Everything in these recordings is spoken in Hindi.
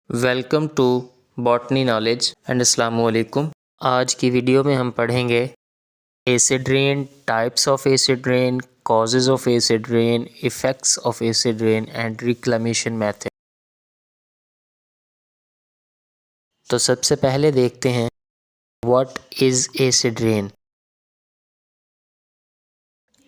Welcome to botany knowledge and अस्सलाम वालेकुम। आज की वीडियो में हम पढ़ेंगे acid rain, types of acid rain, causes of acid rain, effects of acid rain and reclamation method. तो सबसे पहले देखते हैं what is acid rain.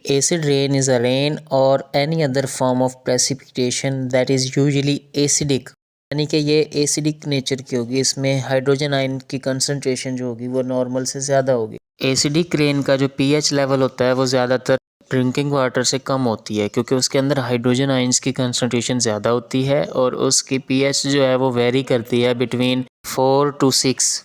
Acid rain is a rain or any other form of precipitation that is usually acidic, यानी कि ये एसिडिक नेचर की होगी। इसमें हाइड्रोजन आयन की कंसंट्रेशन जो होगी वो नॉर्मल से ज़्यादा होगी। एसिडिक रेन का जो पीएच लेवल होता है वो ज़्यादातर ड्रिंकिंग वाटर से कम होती है, क्योंकि उसके अंदर हाइड्रोजन आयंस की कंसंट्रेशन ज़्यादा होती है और उसकी पीएच जो है वो वेरी करती है बिटवीन 4 to 6।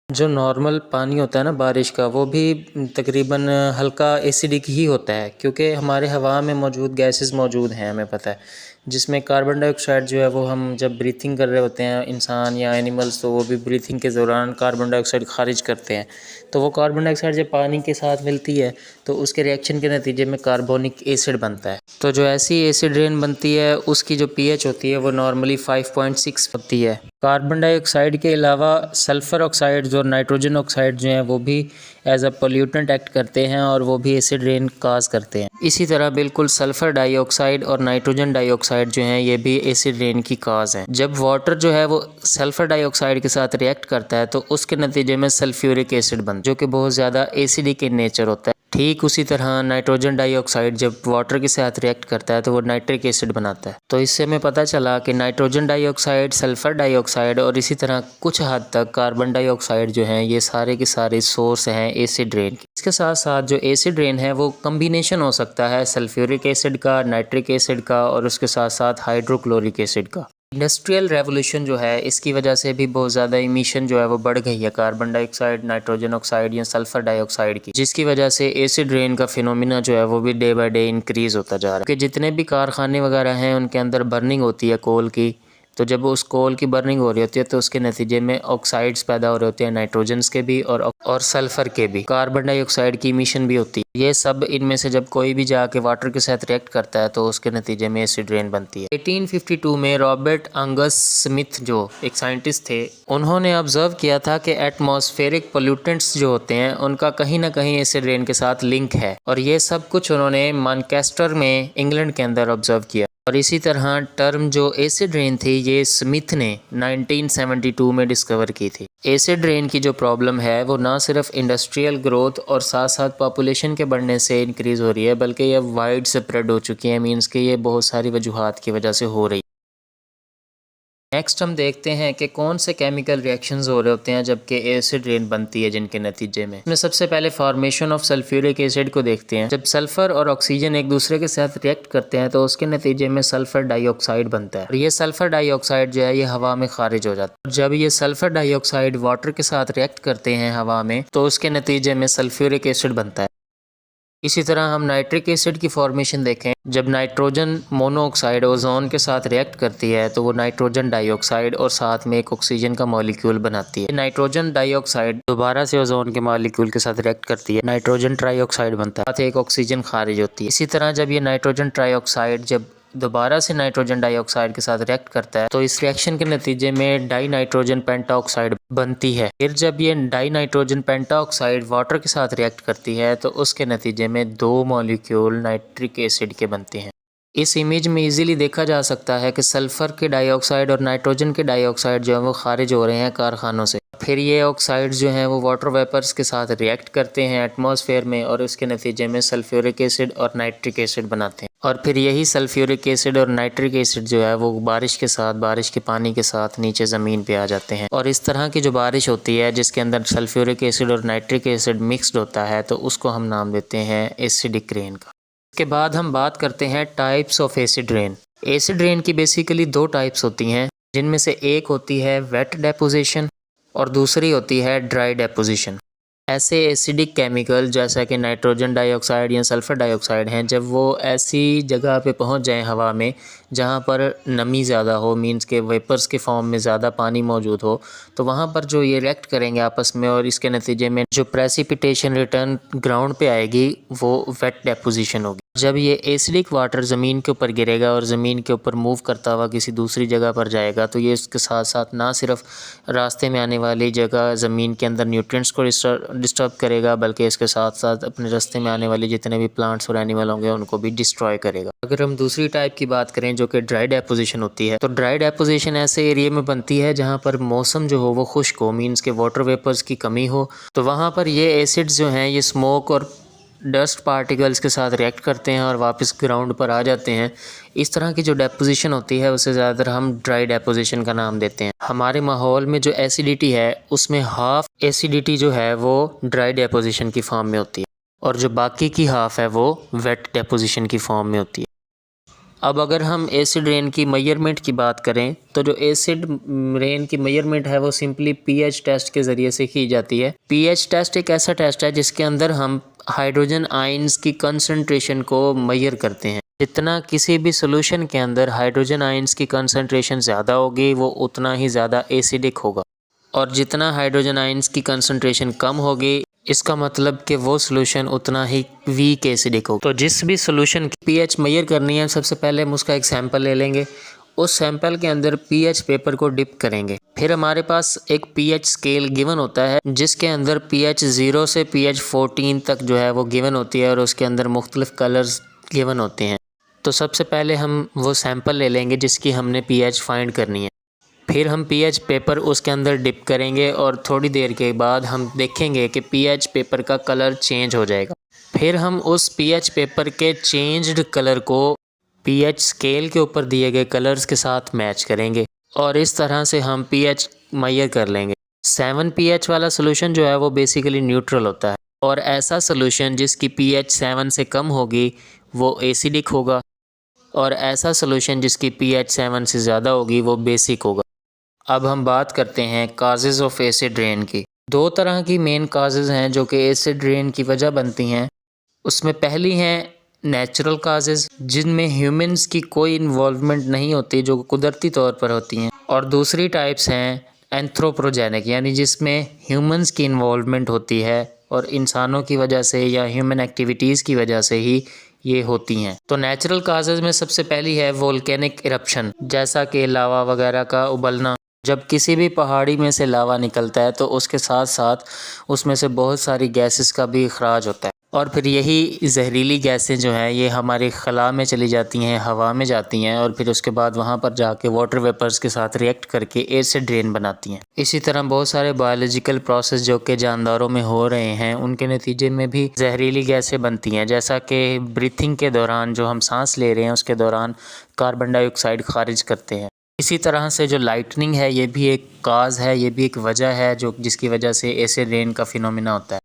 जो नॉर्मल पानी होता है ना बारिश का, वो भी तकरीबन हल्का एसिडिक ही होता है, क्योंकि हमारे हवा में मौजूद गैसेस मौजूद हैं, हमें पता है, जिसमें कार्बन डाइऑक्साइड जो है वो हम जब ब्रीथिंग कर रहे होते हैं इंसान या एनिमल्स, तो वो भी ब्रीथिंग के दौरान कार्बन डाइऑक्साइड खारिज करते हैं। तो वो कार्बन डाइऑक्साइड जब पानी के साथ मिलती है तो उसके रिएक्शन के नतीजे में कार्बोनिक एसिड बनता है। तो जो ऐसी एसिड रेन बनती है उसकी जो पीएच होती है वो नॉर्मली 5.6 होती है। कार्बन डाइऑक्साइड के अलावा सल्फ़र ऑक्साइड्स और नाइट्रोजन ऑक्साइड जो हैं वो भी एज अ पोल्यूटेंट एक्ट करते हैं और वो भी एसिड रेन काज करते हैं। इसी तरह बिल्कुल सल्फ़र डाइऑक्साइड और नाइट्रोजन डाइऑक्साइड जो हैं ये भी एसिड रेन की काज हैं। जब वाटर जो है वो सल्फ़र डाइऑक्साइड के साथ रिएक्ट करता है तो उसके नतीजे में सल्फ्यूरिक एसिड बनता है, जो कि बहुत ज़्यादा एसिडिक इन नेचर होता है। ठीक उसी तरह नाइट्रोजन डाइऑक्साइड जब वाटर के साथ रिएक्ट करता है तो वो नाइट्रिक एसिड बनाता है। तो इससे हमें पता चला कि नाइट्रोजन डाइऑक्साइड, सल्फ़र डाइऑक्साइड और इसी तरह कुछ हद तक कार्बन डाइऑक्साइड जो हैं ये सारे के सारे सोर्स हैं एसिड रेन के। इसके साथ साथ जो एसिड रेन है वो कम्बिनेशन हो सकता है सल्फ्यूरिक एसिड का, नाइट्रिक एसिड का और उसके साथ साथ हाइड्रोक्लोरिक एसिड का। इंडस्ट्रियल रेवोल्यूशन जो है इसकी वजह से भी बहुत ज़्यादा इमिशन जो है वो बढ़ गई है कार्बन डाइऑक्साइड, नाइट्रोजन ऑक्साइड या सल्फ़र डाइऑक्साइड की, जिसकी वजह से एसिड रेन का फिनोमिना जो है वो भी डे बाय डे इंक्रीज़ होता जा रहा है। कि जितने भी कारखाने वगैरह हैं उनके अंदर बर्निंग होती है कोल की, तो जब उस कोल की बर्निंग हो रही होती है तो उसके नतीजे में ऑक्साइड्स पैदा हो रहे होते हैं, नाइट्रोजन्स के भी और सल्फ़र के भी। कार्बन डाइऑक्साइड की इमिशन भी होती है। ये सब इनमें से जब कोई भी जाके वाटर के साथ रिएक्ट करता है तो उसके नतीजे में एसिड रेन बनती है। 1852 में रॉबर्ट अंगस स्मिथ जो एक साइंटिस्ट थे, उन्होंने ऑब्जर्व किया था कि एटमॉस्फेरिक पोल्यूटेंट्स जो होते हैं उनका कहीं ना कहीं एसिड रेन के साथ लिंक है, और ये सब कुछ उन्होंने मैनचेस्टर में इंग्लैंड के अंदर ऑब्जर्व किया। और इसी तरह टर्म जो एसिड रेन थी ये स्मिथ ने 1972 में डिस्कवर की थी। एसिड रेन की जो प्रॉब्लम है वो ना सिर्फ इंडस्ट्रियल ग्रोथ और साथ साथ पॉपुलेशन के बढ़ने से इंक्रीज़ हो रही है, बल्कि ये वाइड स्प्रेड हो चुकी है। मींस कि ये बहुत सारी वजूहात की वजह से हो रही है। नेक्स्ट हम देखते हैं कि कौन से केमिकल रिएक्शंस हो रहे होते हैं जबकि एसिड रेन बनती है, जिनके नतीजे में इसमें सबसे पहले फॉर्मेशन ऑफ सल्फ्यूरिक एसिड को देखते हैं। जब सल्फर और ऑक्सीजन एक दूसरे के साथ रिएक्ट करते हैं तो उसके नतीजे में सल्फर डाइऑक्साइड बनता है, और ये सल्फर डाइऑक्साइड जो है ये हवा में खारिज हो जाता है। जब ये सल्फर डाइऑक्साइड वाटर के साथ रिएक्ट करते हैं हवा में तो उसके नतीजे में सल्फ्यूरिक एसिड बनता है। इसी तरह हम नाइट्रिक एसिड की फॉर्मेशन देखें। जब नाइट्रोजन मोनोऑक्साइड ओजोन के साथ रिएक्ट करती है तो वो नाइट्रोजन डाइऑक्साइड और साथ में एक ऑक्सीजन का मॉलिक्यूल बनाती है। नाइट्रोजन डाइऑक्साइड दोबारा से ओजोन के मॉलिक्यूल के साथ रिएक्ट करती है, नाइट्रोजन ट्राइऑक्साइड बनता है, साथ एक ऑक्सीजन खारिज होती है। इसी तरह जब ये नाइट्रोजन ट्राइऑक्साइड जब दोबारा से नाइट्रोजन डाइऑक्साइड के साथ रिएक्ट करता है तो इस रिएक्शन के नतीजे में डाई नाइट्रोजन पेंटाऑक्साइड बनती है। फिर जब ये डाई नाइट्रोजन पेंटाऑक्साइड वाटर के साथ रिएक्ट करती है तो उसके नतीजे में 2 मॉलिक्यूल नाइट्रिक एसिड के बनते हैं। इस इमेज में इजीली देखा जा सकता है कि सल्फर के डाइऑक्साइड और नाइट्रोजन के डाइऑक्साइड जो है वो खारिज हो रहे हैं कारखानों से। फिर ये ऑक्साइड्स जो हैं वो वाटर वेपर्स के साथ रिएक्ट करते हैं एटमॉस्फेयर में और उसके नतीजे में सल्फ्यूरिक एसिड और नाइट्रिक एसिड बनाते हैं। और फिर यही सल्फ्यूरिक एसिड और नाइट्रिक एसिड जो है वो बारिश के साथ, बारिश के पानी के साथ नीचे ज़मीन पे आ जाते हैं। और इस तरह की जो बारिश होती है जिसके अंदर सल्फ्यूरिक एसिड और नाइट्रिक एसिड मिक्सड होता है तो उसको हम नाम देते हैं एसिडिक रेन का। इसके बाद हम बात करते हैं types of acid rain. Acid rain की बेसिकली 2 टाइप्स होती हैं, जिनमें से एक होती है वेट डेपोजिशन और दूसरी होती है ड्राई डेपोजिशन। ऐसे एसिडिक केमिकल जैसा कि नाइट्रोजन डाइऑक्साइड या सल्फ़र डाइऑक्साइड हैं, जब वो ऐसी जगह पे पहुंच जाएं हवा में जहां पर नमी ज़्यादा हो, मींस के वेपर्स के फॉर्म में ज़्यादा पानी मौजूद हो, तो वहां पर जो ये रिएक्ट करेंगे आपस में और इसके नतीजे में जो प्रेसिपिटेशन रिटर्न ग्राउंड पे आएगी वो वेट डेपोजिशन होगी। जब ये एसिडिक वाटर ज़मीन के ऊपर गिरेगा और ज़मीन के ऊपर मूव करता हुआ किसी दूसरी जगह पर जाएगा तो ये इसके साथ साथ ना सिर्फ रास्ते में आने वाली जगह ज़मीन के अंदर न्यूट्रिएंट्स को डिस्टर्ब करेगा, बल्कि इसके साथ साथ अपने रास्ते में आने वाले जितने भी प्लांट्स और एनिमल होंगे उनको भी डिस्ट्रॉय करेगा। अगर हम दूसरी टाइप की बात करें जो कि ड्राई डेपोजिशन होती है, तो ड्राई डेपोजिशन ऐसे एरिया में बनती है जहाँ पर मौसम जो हो वो खुश्क हो, मीन्स के वाटर वेपर्स की कमी हो। तो वहाँ पर ये एसिड्स जो हैं ये स्मोक और डस्ट पार्टिकल्स के साथ रिएक्ट करते हैं और वापस ग्राउंड पर आ जाते हैं। इस तरह की जो डेपोजिशन होती है उसे ज़्यादातर हम ड्राई डेपोजिशन का नाम देते हैं। हमारे माहौल में जो एसिडिटी है उसमें हाफ एसिडिटी जो है वो ड्राई डेपोजिशन की फॉर्म में होती है और जो बाकी की हाफ है वो वेट डेपोजिशन की फॉर्म में होती है। अब अगर हम एसिड रेन की मेजरमेंट की बात करें तो जो एसिड रेन की मेजरमेंट है वो सिंपली पीएच टेस्ट के ज़रिए से की जाती है। पीएच टेस्ट एक ऐसा टेस्ट है जिसके अंदर हम हाइड्रोजन आयंस की कंसंट्रेशन को मेजर करते हैं। जितना किसी भी सॉल्यूशन के अंदर हाइड्रोजन आयंस की कंसंट्रेशन ज़्यादा होगी वो उतना ही ज़्यादा एसिडिक होगा, और जितना हाइड्रोजन आयंस की कंसंट्रेशन कम होगी इसका मतलब कि वो सॉल्यूशन उतना ही वीक एसिडिक होगा। तो जिस भी सॉल्यूशन की पीएच मेजर करनी है सबसे पहले हम उसका एक सैंपल ले लेंगे, उस सैंपल के अंदर पीएच पेपर को डिप करेंगे। फिर हमारे पास एक पीएच स्केल गिवन होता है जिसके अंदर पीएच 0 से पीएच 14 तक जो है वो गिवन होती है और उसके अंदर मुख्तलिफ कलर्स गिवन होते हैं। तो सबसे पहले हम वो सैंपल ले लेंगे जिसकी हमने पीएच फाइंड करनी है। फिर हम पीएच पेपर उसके अंदर डिप करेंगे और थोड़ी देर के बाद हम देखेंगे कि पीएच पेपर का कलर चेंज हो जाएगा। फिर हम उस पीएच पेपर के चेंज्ड कलर को पीएच स्केल के ऊपर दिए गए कलर्स के साथ मैच करेंगे और इस तरह से हम पीएच मेजर कर लेंगे। 7 पीएच वाला सोल्यूशन जो है वो बेसिकली न्यूट्रल होता है और ऐसा सोल्यूशन जिसकी पीएच 7 से कम होगी वो एसिडिक होगा और ऐसा सोल्यूशन जिसकी पीएच 7 से ज़्यादा होगी वो बेसिक होगा। अब हम बात करते हैं काजेज़ ऑफ एसिड रेन की। दो तरह की मेन काजेज़ हैं जो कि एसिड रेन की वजह बनती हैं। उसमें पहली हैं नेचुरल काजेज़ जिनमें ह्यूमंस की कोई इन्वॉल्वमेंट नहीं होती, जो कुदरती तौर पर होती हैं, और दूसरी टाइप्स हैं एंथ्रोपोजेनिक यानी जिसमें ह्यूमंस की इन्वॉल्वमेंट होती है और इंसानों की वजह से या ह्यूमन एक्टिविटीज़ की वजह से ही ये होती हैं। तो नेचुरल काजेज़ में सबसे पहली है वोल्केनिक इरप्शन, जैसा कि लावा वगैरह का उबलना। जब किसी भी पहाड़ी में से लावा निकलता है तो उसके साथ साथ उसमें से बहुत सारी गैसेस का भी इखराज होता है और फिर यही जहरीली गैसें जो हैं ये हमारे खला में चली जाती हैं, हवा में जाती हैं और फिर उसके बाद वहाँ पर जाके वाटर वेपर्स के साथ रिएक्ट करके एसिड रेन बनाती हैं। इसी तरह बहुत सारे बायोलॉजिकल प्रोसेस जो कि जानदारों में हो रहे हैं उनके नतीजे में भी जहरीली गैसें बनती हैं, जैसा कि ब्रीथिंग के दौरान जो हम सांस ले रहे हैं उसके दौरान कार्बन डाइऑक्साइड खारिज करते हैं। इसी तरह से जो लाइटनिंग है ये भी एक काज है, ये भी एक वजह है जो जिसकी वजह से एसिड रेन का फिनोमिना होता है।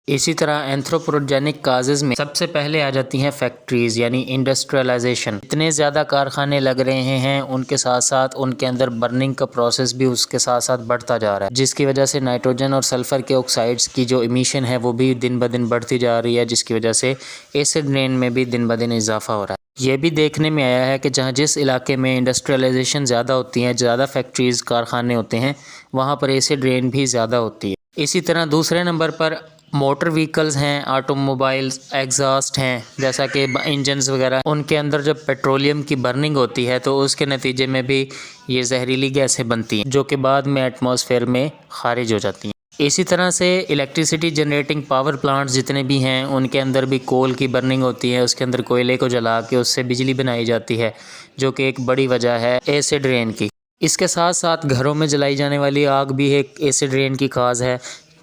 इसी तरह एंथ्रोपोजेनिक काजेज़ में सबसे पहले आ जाती हैं फैक्ट्रीज़ यानी इंडस्ट्रियलाइजेशन। इतने ज़्यादा कारखाने लग रहे हैं उनके साथ साथ उनके अंदर बर्निंग का प्रोसेस भी उसके साथ साथ बढ़ता जा रहा है, जिसकी वजह से नाइट्रोजन और सल्फ़र के ऑक्साइड्स की जो इमिशन है वो भी दिन ब दिन बढ़ती जा रही है, जिसकी वजह से एसिड रेन में भी दिन ब दिन इजाफा हो रहा है। ये भी देखने में आया है कि जहाँ जिस इलाके में इंडस्ट्रियलाइजेशन ज़्यादा होती है, ज़्यादा फैक्ट्रीज़ कारखाने होते हैं, वहाँ पर एसिड रेन भी ज़्यादा होती है। इसी तरह दूसरे नंबर पर मोटर व्हीकल्स हैं, ऑटोमोबाइल्स, एग्जॉस्ट हैं, जैसा कि इंजन्स वगैरह, उनके अंदर जब पेट्रोलियम की बर्निंग होती है तो उसके नतीजे में भी ये जहरीली गैसें बनती हैं जो कि बाद में एटमॉस्फेयर में खारिज हो जाती हैं। इसी तरह से इलेक्ट्रिसिटी जनरेटिंग पावर प्लांट्स जितने भी हैं उनके अंदर भी कोल की बर्निंग होती है, उसके अंदर कोयले को जला के उससे बिजली बनाई जाती है जो कि एक बड़ी वजह है एसिड रेन की। इसके साथ साथ घरों में जलाई जाने वाली आग भी एक एसिड रेन की काज है।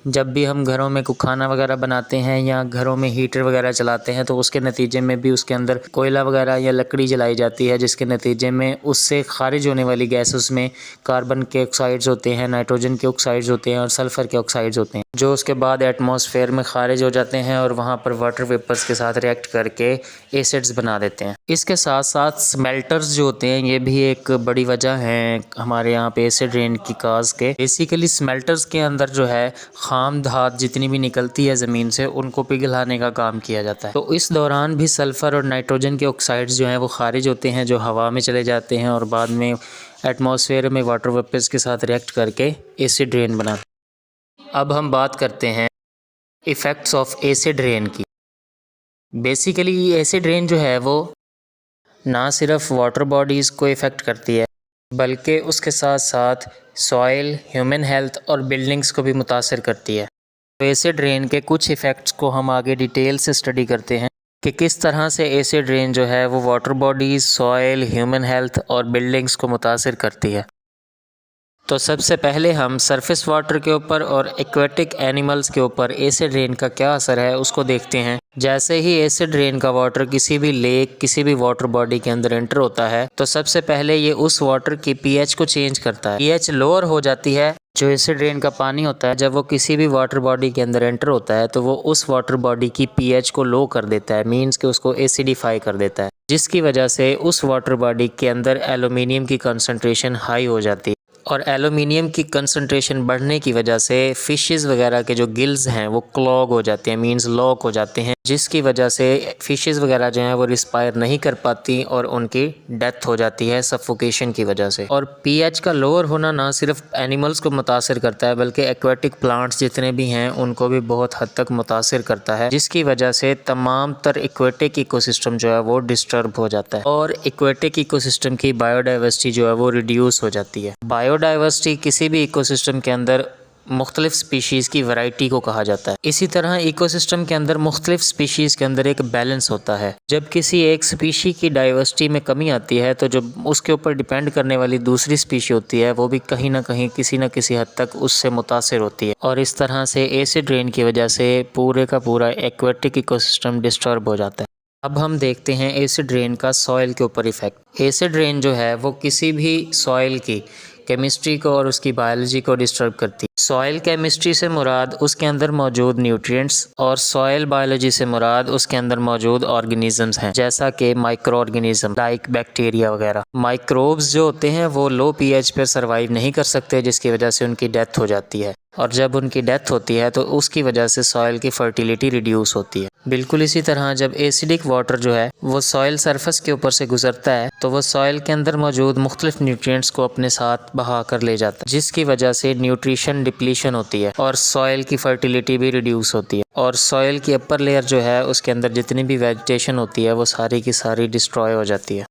जब भी हम घरों में खाना वगैरह बनाते हैं या घरों में हीटर वगैरह चलाते हैं तो उसके नतीजे में भी उसके अंदर कोयला वगैरह या लकड़ी जलाई जाती है, जिसके नतीजे में उससे खारिज होने वाली गैसेस में कार्बन के ऑक्साइड्स होते हैं, नाइट्रोजन के ऑक्साइड्स होते हैं और सल्फ़र के ऑक्साइड्स होते हैं, जो उसके बाद एटमॉस्फेयर में खारिज हो जाते हैं और वहाँ पर वाटर वेपर्स के साथ रिएक्ट करके एसिड्स बना देते हैं। इसके साथ साथ स्मेल्टर्स जो होते हैं ये भी एक बड़ी वजह है हमारे यहाँ पे एसिड रेन की काज के। बेसिकली स्मेल्टर्स के अंदर जो है खाम धात जितनी भी निकलती है ज़मीन से उनको पिघलाने का काम किया जाता है। तो इस दौरान भी सल्फ़र और नाइट्रोजन के ऑक्साइड्स जो हैं वो खारिज होते हैं, जो हवा में चले जाते हैं और बाद में एटमॉस्फेयर में वाटर वेपर्स के साथ रिएक्ट करके एसिड रेन बनाते हैं। अब हम बात करते हैं इफ़ेक्ट्स ऑफ एसिड रेन की। बेसिकली ये एसिड रेन जो है वो ना सिर्फ वाटर बॉडीज़ को इफ़ेक्ट करती है बल्कि उसके साथ साथ सॉइल, ह्यूमन हेल्थ और बिल्डिंग्स को भी मुतासिर करती है। तो एसिड रेन के कुछ इफ़ेक्ट्स को हम आगे डिटेल से स्टडी करते हैं कि किस तरह से एसिड रेन जो है वो water bodies, soil, human health और बिल्डिंग्स को मुतासिर करती है। तो सबसे पहले हम सरफेस वाटर के ऊपर और एक्वेटिक एनिमल्स के ऊपर एसिड रेन का क्या असर है उसको देखते हैं। जैसे ही एसिड रेन का वाटर किसी भी लेक, किसी भी वाटर बॉडी के अंदर एंटर होता है तो सबसे पहले ये उस वाटर की पीएच को चेंज करता है। पीएच लोअर हो जाती है। जो एसिड रेन का पानी होता है जब वो किसी भी वाटर बॉडी के अंदर एंटर होता है तो वो उस वाटर बॉडी की पीएच को लो कर देता है, मीन्स कि उसको एसिडिफाई कर देता है, जिसकी वजह से उस वाटर बॉडी के अंदर एल्यूमिनियम की कंसंट्रेशन हाई हो जाती है। और एल्यूमिनियम की कंसंट्रेशन बढ़ने की वजह से फ़िशेस वगैरह के जो गिल्स हैं वो क्लॉग हो जाते हैं, मींस लॉक हो जाते हैं, जिसकी वजह से फ़िशेस वगैरह जो हैं वो रिस्पायर नहीं कर पाती और उनकी डेथ हो जाती है सफोकेशन की वजह से। और पीएच का लोअर होना ना सिर्फ एनिमल्स को मुतासिर करता है बल्कि एक्वेटिक प्लांट्स जितने भी हैं उनको भी बहुत हद तक मुतासिर करता है, जिसकी वजह से तमाम तर एक्वेटिक इकोसिस्टम जो है वो डिस्टर्ब हो जाता है और एक्वेटिक इकोसिस्टम की बायोडाइवर्सिटी जो है वो रिड्यूस हो जाती है। बायोडाइवर्सिटी किसी भी इकोसिस्टम के अंदर मुख्तलिफ स्पीशीज़ की वैरायटी को कहा जाता है। इसी तरह इकोसिस्टम के अंदर मुख्तलिफ स्पीशीज़ के अंदर एक बैलेंस होता है। जब किसी एक स्पीशी की डाइवर्सिटी में कमी आती है तो जो उसके ऊपर डिपेंड करने वाली दूसरी स्पीशी होती है वो भी कहीं ना कहीं किसी न किसी हद तक उससे मुतासिर होती है और इस तरह से एसिड रेन की वजह से पूरे का पूरा एक्वेटिक इकोसिस्टम डिस्टर्ब हो जाता है। अब हम देखते हैं एसिड रेन का सॉइल के ऊपर इफ़ेक्ट। एसिड रेन जो है वो किसी भी सॉइल की केमिस्ट्री को और उसकी बायोलॉजी को डिस्टर्ब करती है। सॉइल केमिस्ट्री से मुराद उसके अंदर मौजूद न्यूट्रिएंट्स और सॉइल बायोलॉजी से मुराद उसके अंदर मौजूद ऑर्गेनिजम्स हैं, जैसा कि माइक्रो ऑर्गेनिज्म लाइक बैक्टीरिया वगैरह। माइक्रोब्स जो होते हैं वो लो पीएच पर सर्वाइव नहीं कर सकते, जिसकी वजह से उनकी डेथ हो जाती है और जब उनकी डेथ होती है तो उसकी वजह से सॉइल की फर्टिलिटी रिड्यूस होती है। बिल्कुल इसी तरह जब एसिडिक वाटर जो है वो सॉइल सरफेस के ऊपर से गुजरता है तो वो सॉइल के अंदर मौजूद मुख्तलिफ न्यूट्रिएंट्स को अपने साथ बहा कर ले जाता है, जिसकी वजह से न्यूट्रिशन डिप्लीशन होती है और सॉइल की फर्टिलिटी भी रिड्यूस होती है और सॉइल की अपर लेयर जो है उसके अंदर जितनी भी वेजिटेशन होती है वो सारी की सारी डिस्ट्रॉय हो जाती है।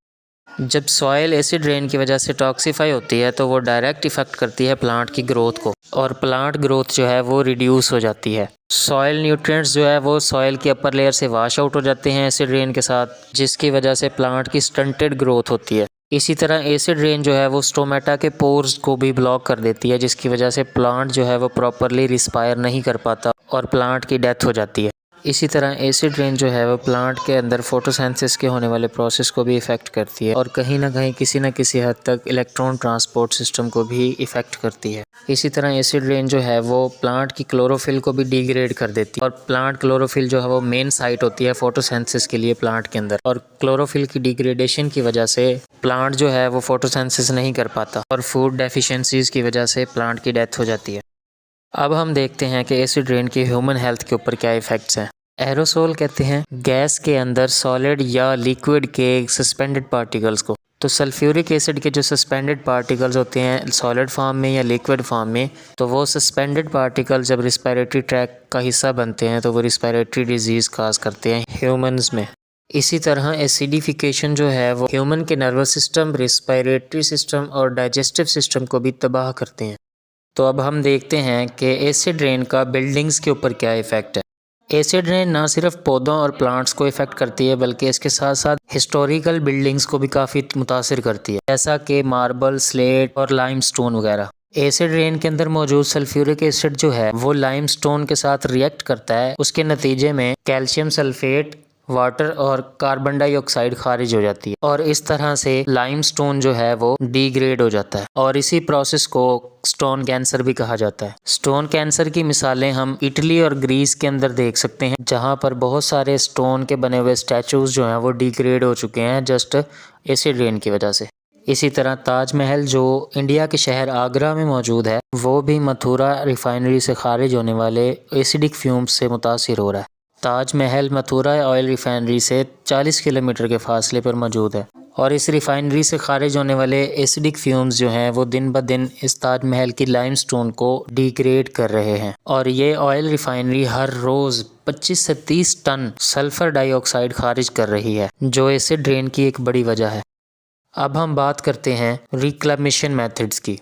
जब सॉइल एसिड रेन की वजह से टॉक्सीफाई होती है तो वो डायरेक्ट इफ़ेक्ट करती है प्लांट की ग्रोथ को और प्लांट ग्रोथ जो है वो रिड्यूस हो जाती है। सॉइल न्यूट्रिएंट्स जो है वो सॉइल की अपर लेयर से वाश आउट हो जाते हैं एसिड रेन के साथ, जिसकी वजह से प्लांट की स्टंटेड ग्रोथ होती है। इसी तरह एसिड रेन जो है वो स्टोमेटा के पोर्स को भी ब्लॉक कर देती है, जिसकी वजह से प्लांट जो है वो प्रॉपरली रिस्पायर नहीं कर पाता और प्लांट की डेथ हो जाती है। इसी तरह एसिड रेन जो है वो प्लांट के अंदर फोटोसिंथेसिस के होने वाले प्रोसेस को भी इफ़ेक्ट करती है और कहीं ना कहीं किसी न किसी हद तक इलेक्ट्रॉन ट्रांसपोर्ट सिस्टम को भी इफ़ेक्ट करती है। इसी तरह एसिड रेन जो है वो प्लांट की क्लोरोफिल को भी डिग्रेड कर देती है और प्लांट क्लोरोफिल जो है वो मेन साइट होती है फोटोसिंथेसिस के लिए प्लांट के अंदर, और क्लोरोफिल की डिग्रेडेशन की वजह से प्लांट जो है वो फोटोसिंथेसिस नहीं कर पाता और फूड डेफिशिएंसीज की वजह से प्लांट की डेथ हो जाती है। अब हम देखते हैं कि एसिड रेन के ह्यूमन हेल्थ के ऊपर क्या इफ़ेक्ट्स हैं। एरोसोल कहते हैं गैस के अंदर सॉलिड या लिक्विड के सस्पेंडेड पार्टिकल्स को। तो सल्फ्यूरिक एसिड के जो सस्पेंडेड पार्टिकल्स होते हैं सॉलिड फॉर्म में या लिक्विड फॉर्म में, तो वो सस्पेंडेड पार्टिकल्स जब रिस्पायरेटरी ट्रैक का हिस्सा बनते हैं तो वो रिस्पायरेटरी डिजीज़ काज करते हैं ह्यूमंस में। इसी तरह एसिडिफिकेशन जो है वो ह्यूमन के नर्वस सिस्टम, रिस्पायरेटरी सिस्टम और डाइजेस्टिव सिस्टम को भी तबाह करते हैं। तो अब हम देखते हैं कि एसिड रेन का बिल्डिंग्स के ऊपर क्या इफ़ेक्ट है। एसिड रेन ना सिर्फ पौधों और प्लांट्स को इफ़ेक्ट करती है बल्कि इसके साथ साथ हिस्टोरिकल बिल्डिंग्स को भी काफ़ी मुतासिर करती है, जैसा कि मार्बल, स्लेट और लाइमस्टोन वगैरह। एसिड रेन के अंदर मौजूद सल्फ्यूरिक एसिड जो है वो लाइमस्टोन के साथ रिएक्ट करता है, उसके नतीजे में कैल्शियम सल्फेट, वाटर और कार्बन डाइऑक्साइड खारिज हो जाती है और इस तरह से लाइमस्टोन जो है वो डिग्रेड हो जाता है और इसी प्रोसेस को स्टोन कैंसर भी कहा जाता है। स्टोन कैंसर की मिसालें हम इटली और ग्रीस के अंदर देख सकते हैं, जहां पर बहुत सारे स्टोन के बने हुए स्टैचूज जो हैं वो डिग्रेड हो चुके हैं जस्ट एसिड रेन की वजह से। इसी तरह ताजमहल जो इंडिया के शहर आगरा में मौजूद है वो भी मथुरा रिफाइनरी से खारिज होने वाले एसिडिक फ्यूम्स से मुतासिर हो रहा है। ताजमहल मथुरा ऑयल रिफाइनरी से 40 किलोमीटर के फासले पर मौजूद है और इस रिफाइनरी से खारिज होने वाले एसिडिक फ्यूम्स जो हैं वो दिन ब दिन इस ताजमहल की लाइमस्टोन को डिग्रेड कर रहे हैं। और ये ऑयल रिफाइनरी हर रोज़ 25 से 30 टन सल्फ़र डाइऑक्साइड खारिज कर रही है, जो एसिड रेन की एक बड़ी वजह है। अब हम बात करते हैं रिक्लेमेशन मेथड्स की,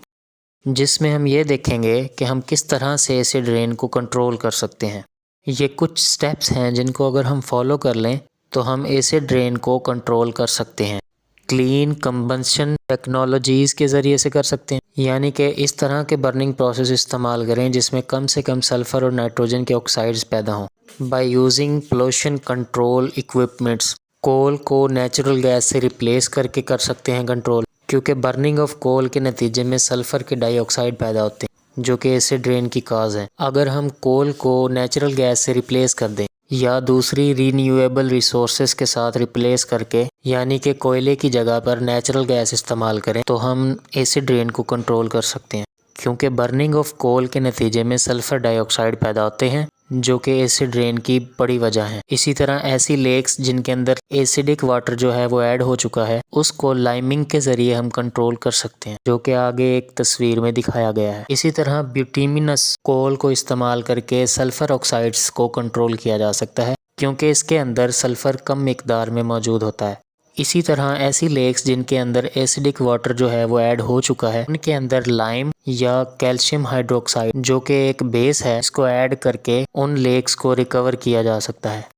जिसमें हम ये देखेंगे कि हम किस तरह से एसिड रेन को कंट्रोल कर सकते हैं। ये कुछ स्टेप्स हैं जिनको अगर हम फॉलो कर लें तो हम एसिड रेन को कंट्रोल कर सकते हैं। क्लीन कंबंशन टेक्नोलॉजीज़ के ज़रिए से कर सकते हैं, यानी कि इस तरह के बर्निंग प्रोसेस इस्तेमाल करें जिसमें कम से कम सल्फ़र और नाइट्रोजन के ऑक्साइड्स पैदा हों। By using pollution control equipments, coal को नेचुरल गैस से रिप्लेस करके कर सकते हैं कंट्रोल, क्योंकि बर्निंग ऑफ कोल के नतीजे में सल्फ़र के डाइऑक्साइड पैदा होते हैं जो कि एसिड रेन की काज है। अगर हम कोल को नेचुरल गैस से रिप्लेस कर दें या दूसरी रीन्यूएबल रिसोर्सेज के साथ रिप्लेस करके, यानी कि कोयले की जगह पर नेचुरल गैस इस्तेमाल करें, तो हम एसिड रेन को कंट्रोल कर सकते हैं, क्योंकि बर्निंग ऑफ कोल के नतीजे में सल्फ़र डाइऑक्साइड पैदा होते हैं जो कि एसिड रेन की बड़ी वजह है। इसी तरह ऐसी लेक्स जिनके अंदर एसिडिक वाटर जो है वो ऐड हो चुका है, उसको लाइमिंग के ज़रिए हम कंट्रोल कर सकते हैं, जो कि आगे एक तस्वीर में दिखाया गया है। इसी तरह ब्यूटिमिनस कोल को इस्तेमाल करके सल्फ़र ऑक्साइड्स को कंट्रोल किया जा सकता है, क्योंकि इसके अंदर सल्फ़र कम मिकदार में मौजूद होता है। इसी तरह ऐसी लेक्स जिनके अंदर एसिडिक वाटर जो है वो ऐड हो चुका है, उनके अंदर लाइम या कैल्शियम हाइड्रोक्साइड जो कि एक बेस है, इसको ऐड करके उन लेक्स को रिकवर किया जा सकता है।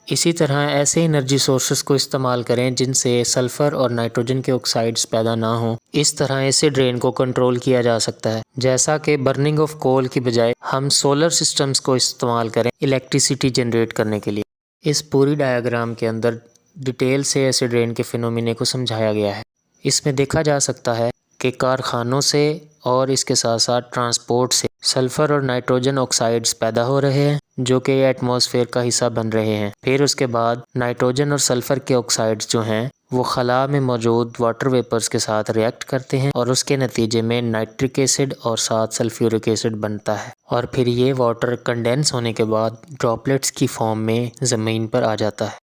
इसी तरह ऐसे एनर्जी सोर्सेज को इस्तेमाल करें जिनसे सल्फ़र और नाइट्रोजन के ऑक्साइड्स पैदा ना हों। इस तरह एसिड रेन को कंट्रोल किया जा सकता है, जैसा कि बर्निंग ऑफ कोल की बजाय हम सोलर सिस्टम्स को इस्तेमाल करें इलेक्ट्रिसिटी जनरेट करने के लिए। इस पूरी डायग्राम के अंदर डिटेल से एसिड रेन के फिनोमिने को समझाया गया है। इसमें देखा जा सकता है कि कारखानों से और इसके साथ साथ ट्रांसपोर्ट से सल्फ़र और नाइट्रोजन ऑक्साइड्स पैदा हो रहे हैं जो कि एटमॉस्फेयर का हिस्सा बन रहे हैं। फिर उसके बाद नाइट्रोजन और सल्फ़र के ऑक्साइड्स जो हैं वो खला में मौजूद वाटर वेपर्स के साथ रिएक्ट करते हैं और उसके नतीजे में नाइट्रिक एसिड और साथ सल्फ्यूरिक एसिड बनता है, और फिर ये वाटर कंडेंस होने के बाद ड्रॉपलेट्स की फॉर्म में ज़मीन पर आ जाता है।